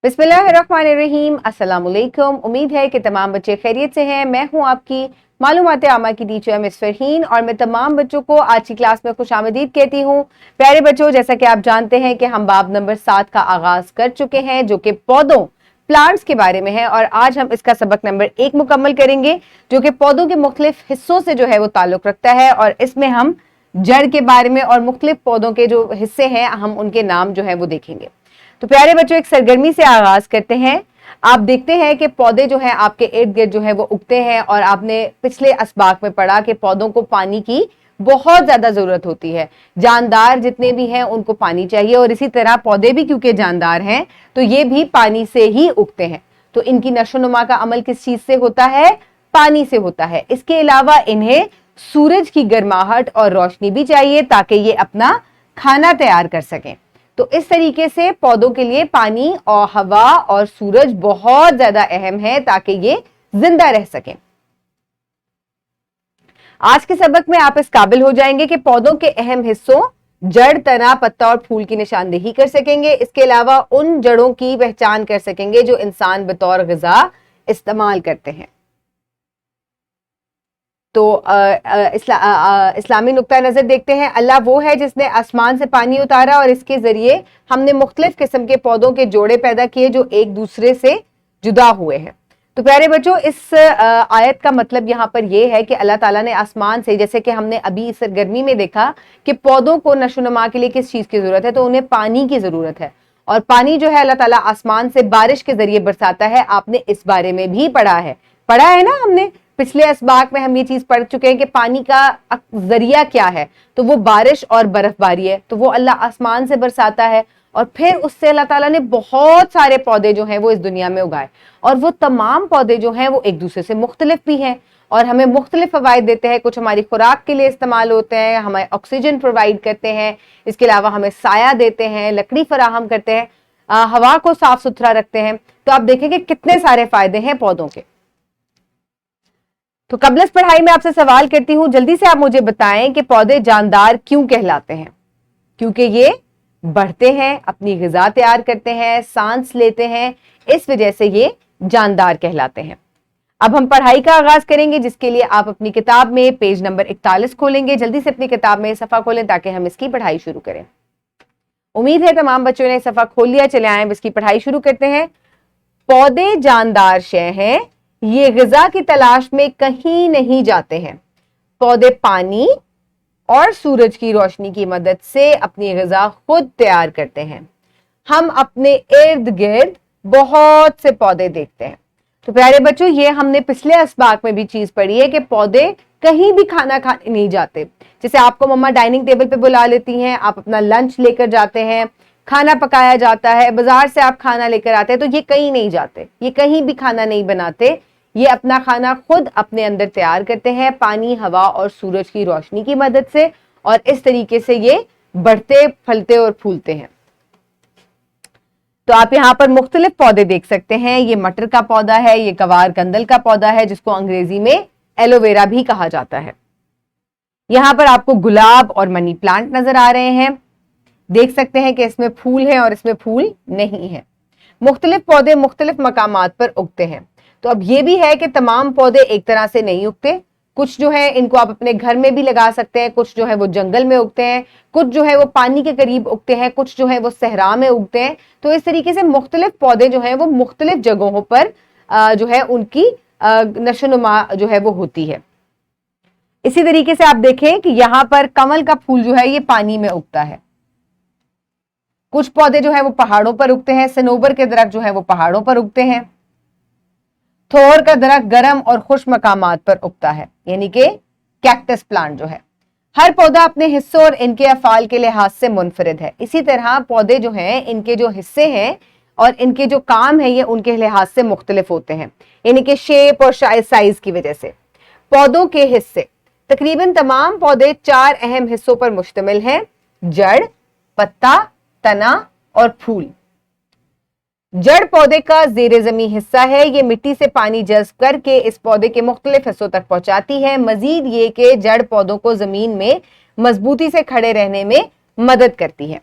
बिस्मिल्लाहिर्रहमानिर्रहीम। अस्सलाम वालेकुम। उम्मीद है कि तमाम बच्चे खैरियत से हैं। मैं हूं आपकी मालूमात आमा की टीचर मिस फरहीन और मैं तमाम बच्चों को आज की क्लास में खुशामदीद कहती हूं। प्यारे बच्चों, जैसा कि आप जानते हैं कि हम बाब नंबर 7 का आगाज कर चुके हैं जो कि पौधों प्लांट्स के बारे में है और आज हम इसका सबक नंबर 1 मुकम्मल करेंगे जो कि पौधों के मुख्तलिफ हिस्सों से जो है वो ताल्लुक रखता है और इसमें हम जड़ के बारे में और मुख्तलिफ पौधों के जो हिस्से हैं हम उनके नाम जो है वो देखेंगे। तो प्यारे बच्चों, एक सरगर्मी से आगाज करते हैं। आप देखते हैं कि पौधे जो हैं आपके इर्द गिर्द जो है वो उगते हैं और आपने पिछले असबाक में पढ़ा कि पौधों को पानी की बहुत ज्यादा जरूरत होती है। जानदार जितने भी हैं उनको पानी चाहिए और इसी तरह पौधे भी क्योंकि जानदार हैं तो ये भी पानी से ही उगते हैं। तो इनकी नशोनुमा का अमल किस चीज से होता है? पानी से होता है। इसके अलावा इन्हें सूरज की गर्माहट और रोशनी भी चाहिए ताकि ये अपना खाना तैयार कर सकें। तो इस तरीके से पौधों के लिए पानी और हवा और सूरज बहुत ज्यादा अहम है ताकि ये जिंदा रह सकें। आज के सबक में आप इस काबिल हो जाएंगे कि पौधों के अहम हिस्सों जड़, तना, पत्ता और फूल की निशानदेही कर सकेंगे। इसके अलावा उन जड़ों की पहचान कर सकेंगे जो इंसान बतौर ग़िज़ा इस्तेमाल करते हैं। तो इस्लामी नुक्ता नजर देखते हैं। अल्लाह वो है जिसने आसमान से पानी उतारा और इसके जरिए हमने मुख्तलिफ किस्म के पौधों के जोड़े पैदा किए जो एक दूसरे से जुदा हुए हैं। तो प्यारे बच्चों, इस आयत का मतलब यहाँ पर यह है कि अल्लाह ताला ने आसमान से, जैसे कि हमने अभी इस गर्मी में देखा कि पौधों को नशोनुमा के लिए किस चीज की जरूरत है, तो उन्हें पानी की जरूरत है और पानी जो है अल्लाह ताला आसमान से बारिश के जरिए बरसाता है। आपने इस बारे में भी पढ़ा है ना। हमने पिछले असबाक में हम ये चीज पढ़ चुके हैं कि पानी का जरिया क्या है, तो वो बारिश और बर्फबारी है। तो वो अल्लाह आसमान से बरसाता है और फिर उससे अल्लाह ताला ने बहुत सारे पौधे जो हैं वो इस दुनिया में उगाए और वो तमाम पौधे जो हैं वो एक दूसरे से मुख्तलिफ भी हैं और हमें मुख्तलिफ फवाइद देते हैं। कुछ हमारी खुराक के लिए इस्तेमाल होते हैं, हमें ऑक्सीजन प्रोवाइड करते हैं, इसके अलावा हमें साया देते हैं, लकड़ी फराहम करते हैं, हवा को साफ सुथरा रखते हैं। तो आप देखेंगे कितने सारे फायदे हैं पौधों के। तो कबल इस पढ़ाई में आपसे सवाल करती हूं, जल्दी से आप मुझे बताएं कि पौधे जानदार क्यों कहलाते हैं? क्योंकि ये बढ़ते हैं, अपनी ग़िज़ा तैयार करते हैं, सांस लेते हैं, इस वजह से ये जानदार कहलाते हैं। अब हम पढ़ाई का आगाज करेंगे जिसके लिए आप अपनी किताब में पेज नंबर 41 खोलेंगे। जल्दी से अपनी किताब में सफ़ा खोलें ताकि हम इसकी पढ़ाई शुरू करें। उम्मीद है तमाम बच्चों ने सफ़ा खोल लिया। चले आए इसकी पढ़ाई शुरू करते हैं। पौधे जानदार शय हैं, ये ग़िज़ा की तलाश में कहीं नहीं जाते हैं। पौधे पानी और सूरज की रोशनी की मदद से अपनी ग़िज़ा खुद तैयार करते हैं। हम अपने इर्द गिर्द बहुत से पौधे देखते हैं। तो प्यारे बच्चों, ये हमने पिछले असबाक में भी चीज पढ़ी है कि पौधे कहीं भी खाना खाने नहीं जाते। जैसे आपको मम्मा डाइनिंग टेबल पे बुला लेती हैं, आप अपना लंच लेकर जाते हैं, खाना पकाया जाता है, बाजार से आप खाना लेकर आते हैं, तो ये कहीं नहीं जाते, ये कहीं भी खाना नहीं बनाते। ये अपना खाना खुद अपने अंदर तैयार करते हैं पानी, हवा और सूरज की रोशनी की मदद से और इस तरीके से ये बढ़ते, फलते और फूलते हैं। तो आप यहाँ पर मुख्तलिफ पौधे देख सकते हैं। ये मटर का पौधा है, ये गवार कंदल का पौधा है जिसको अंग्रेजी में एलोवेरा भी कहा जाता है। यहाँ पर आपको गुलाब और मनी प्लांट नजर आ रहे हैं। देख सकते हैं कि इसमें फूल है और इसमें फूल नहीं है। मुख्तलिफ पौधे मुख्तलिफ मकामात पर उगते हैं। तो अब ये भी है कि तमाम पौधे एक तरह से नहीं उगते। कुछ जो है इनको आप अपने घर में भी लगा सकते हैं, कुछ जो है वो जंगल में उगते हैं, कुछ जो है वो पानी के करीब उगते हैं, कुछ जो है वो सहरा में उगते हैं। तो इस तरीके से मुख्तलिफ पौधे जो हैं वो मुख्तलिफ जगहों पर जो है उनकी नशोनुमा जो है वो होती है। इसी तरीके से आप देखें कि यहाँ पर कमल का फूल जो है ये पानी में उगता है। कुछ पौधे जो है वो पहाड़ों पर उगते हैं। सनोबर के दरख्त जो है वो पहाड़ों पर उगते हैं। थोर का दरख्त गर्म और खुश मकामात पर उगता है, यानी कि कैक्टस प्लांट जो है। हर पौधा अपने हिस्सों और इनके अफाल के लिहाज से मुनफरिद है। इसी तरह पौधे जो हैं इनके जो हिस्से हैं और इनके जो काम है ये उनके लिहाज से मुख्तलिफ होते हैं, यानी कि शेप और साइज की वजह से। पौधों के हिस्से, तकरीबन तमाम पौधे 4 अहम हिस्सों पर मुश्तमिल हैं: जड़, पत्ता, तना और फूल। जड़ पौधे का ज़ेरे ज़मीन हिस्सा है। ये मिट्टी से पानी जज्ब करके इस पौधे के मुख्तलिफ हिस्सों तक पहुंचाती है। मजीद ये कि जड़ पौधों को जमीन में मजबूती से खड़े रहने में मदद करती है।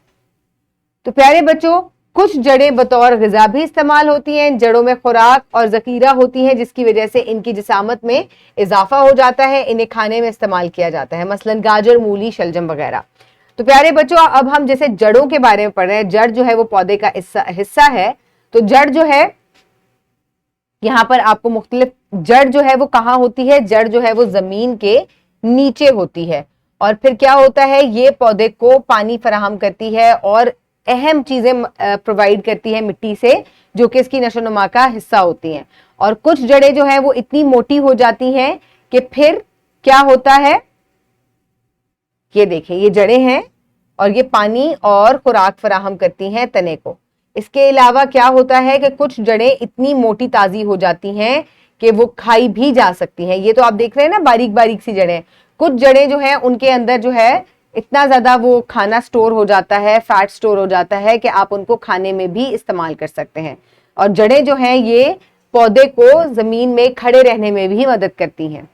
तो प्यारे बच्चों, कुछ जड़ें बतौर ग़िज़ा भी इस्तेमाल होती हैं, जड़ों में खुराक और ज़ख़ीरा होती हैं जिसकी वजह से इनकी जिसामत में इजाफा हो जाता है, इन्हें खाने में इस्तेमाल किया जाता है, मसलन गाजर, मूली, शलजम वगैरह। तो प्यारे बच्चों, अब हम जैसे जड़ों के बारे में पढ़ रहे हैं, जड़ जो है वो पौधे का हिस्सा है। तो जड़ जो है यहाँ पर आपको मुख्तलिफ, जड़ जो है वो कहाँ होती है, जड़ जो है वो जमीन के नीचे होती है, और फिर क्या होता है, ये पौधे को पानी फराहम करती है और अहम चीजें प्रोवाइड करती है मिट्टी से, जो कि इसकी नशोनुमा का हिस्सा होती हैं। और कुछ जड़ें जो हैं वो इतनी मोटी हो जाती हैं कि फिर क्या होता है, ये देखें, ये जड़ें हैं और ये पानी और खुराक फराहम करती हैं तने को। इसके अलावा क्या होता है कि कुछ जड़ें इतनी मोटी ताजी हो जाती हैं कि वो खाई भी जा सकती हैं। ये तो आप देख रहे हैं ना, बारीक बारीक सी जड़ें। कुछ जड़ें जो हैं उनके अंदर जो है इतना ज्यादा वो खाना स्टोर हो जाता है, फैट स्टोर हो जाता है कि आप उनको खाने में भी इस्तेमाल कर सकते हैं। और जड़ें जो हैं ये पौधे को जमीन में खड़े रहने में भी मदद करती हैं।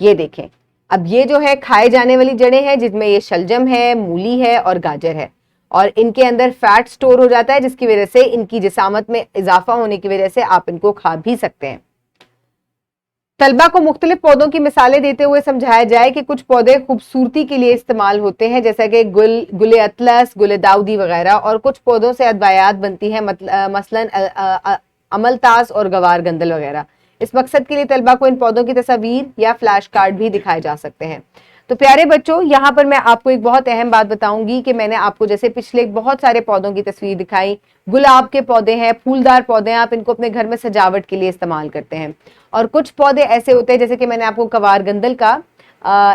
ये देखें, अब ये जो है खाए जाने वाली जड़ें हैं, जिसमें ये शलजम है, मूली है और गाजर है, और इनके अंदर फैट स्टोर हो जाता है जिसकी वजह से इनकी जिसामत में इजाफा होने की वजह से आप इनको खा भी सकते हैं। तलबा को मुख्तलिफ पौधों की मिसालें देते हुए समझाया जाए कि कुछ पौधे खूबसूरती के लिए इस्तेमाल होते हैं, जैसा कि गुल अतलस, गुल दाऊदी वगैरह, और कुछ पौधों से अदवायात बनती हैं, मसलन अमलतास और गवार गंदल वगैरह। इस मकसद के लिए तलबा को इन पौधों की तस्वीर या फ्लैश कार्ड भी दिखाए जा सकते हैं। तो प्यारे बच्चों, यहाँ पर मैं आपको एक बहुत अहम बात बताऊंगी कि मैंने आपको जैसे पिछले बहुत सारे पौधों की तस्वीर दिखाई, गुलाब के पौधे हैं, फूलदार पौधे हैं, आप इनको अपने घर में सजावट के लिए इस्तेमाल करते हैं। और कुछ पौधे ऐसे होते हैं, जैसे कि मैंने आपको कवार गंदल का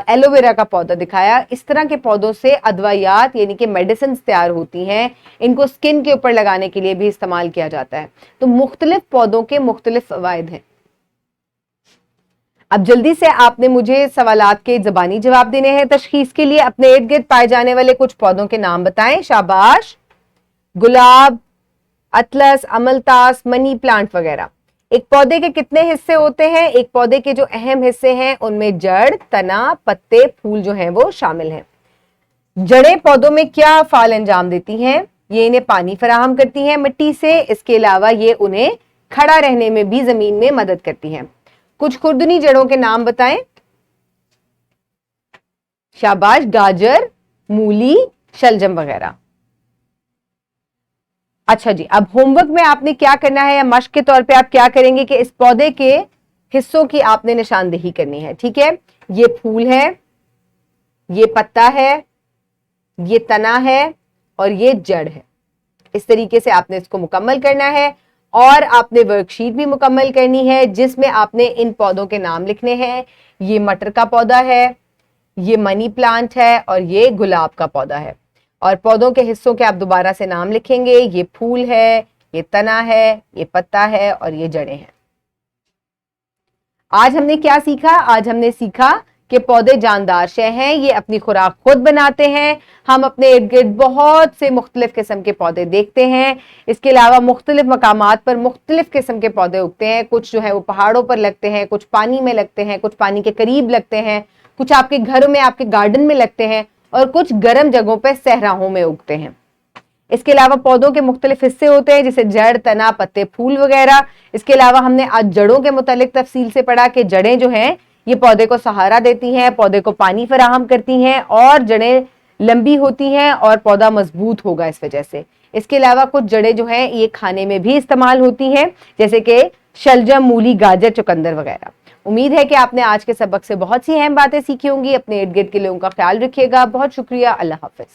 एलोवेरा का पौधा दिखाया। इस तरह के पौधों से अदवायात यानी कि मेडिसिन तैयार होती हैं, इनको स्किन के ऊपर लगाने के लिए भी इस्तेमाल किया जाता है। तो मुख्तलिफ पौधों के मुख्तलिफ फवायद हैं। अब जल्दी से आपने मुझे सवालात के ज़बानी जवाब देने हैं। तशखीस के लिए अपने इर्द गिर्द पाए जाने वाले कुछ पौधों के नाम बताएं। शाबाश। गुलाब, अतलस, अमलतास, मनी प्लांट वगैरह। एक पौधे के कितने हिस्से होते हैं? एक पौधे के जो अहम हिस्से हैं उनमें जड़, तना, पत्ते, फूल जो हैं वो शामिल हैं। जड़ें पौधों में क्या फाल अंजाम देती हैं? ये इन्हें पानी फराहम करती हैं मिट्टी से। इसके अलावा ये उन्हें खड़ा रहने में भी जमीन में मदद करती हैं। कुछ खुर्दनी जड़ों के नाम बताएं। शाबाश। गाजर, मूली, शलजम वगैरह। अच्छा जी, अब होमवर्क में आपने क्या करना है, या मश्क के तौर पे आप क्या करेंगे कि इस पौधे के हिस्सों की आपने निशानदेही करनी है। ठीक है, ये फूल है, ये पत्ता है, ये तना है और ये जड़ है। इस तरीके से आपने इसको मुकम्मल करना है, और आपने वर्कशीट भी मुकम्मल करनी है जिसमें आपने इन पौधों के नाम लिखने हैं। ये मटर का पौधा है, ये मनी प्लांट है और ये गुलाब का पौधा है। और पौधों के हिस्सों के आप दोबारा से नाम लिखेंगे। ये फूल है, ये तना है, ये पत्ता है और ये जड़ें हैं। आज हमने क्या सीखा? आज हमने सीखा कि पौधे जानदार शय हैं, ये अपनी खुराक खुद बनाते हैं। हम अपने इर्द गिर्द बहुत से मुख्तलिफ किस्म के पौधे देखते हैं। इसके अलावा मुख्तलिफ मकामात पर मुख्तलिफ किस्म के पौधे उगते हैं। कुछ जो है वो पहाड़ों पर लगते हैं, कुछ पानी में लगते हैं, कुछ पानी के करीब लगते हैं, कुछ आपके घरों में, आपके गार्डन में लगते हैं, और कुछ गर्म जगहों पर सहराओं में उगते हैं। इसके अलावा पौधों के मुख्तलिफ हिस्से होते हैं, जैसे जड़, तना, पत्ते, फूल वगैरह। इसके अलावा हमने आज जड़ों के मुतालिक तफसील से पढ़ा कि जड़ें जो हैं ये पौधे को सहारा देती हैं, पौधे को पानी फराहम करती हैं, और जड़ें लंबी होती हैं और पौधा मजबूत होगा इस वजह से। इसके अलावा कुछ जड़ें जो हैं ये खाने में भी इस्तेमाल होती हैं, जैसे कि शलजम, मूली, गाजर, चुकंदर वगैरह। उम्मीद है कि आपने आज के सबक से बहुत सी अहम बातें सीखी होंगी। अपने इर्द गिर्द के लोगों का ख्याल रखिएगा। बहुत शुक्रिया। अल्लाह हाफिज।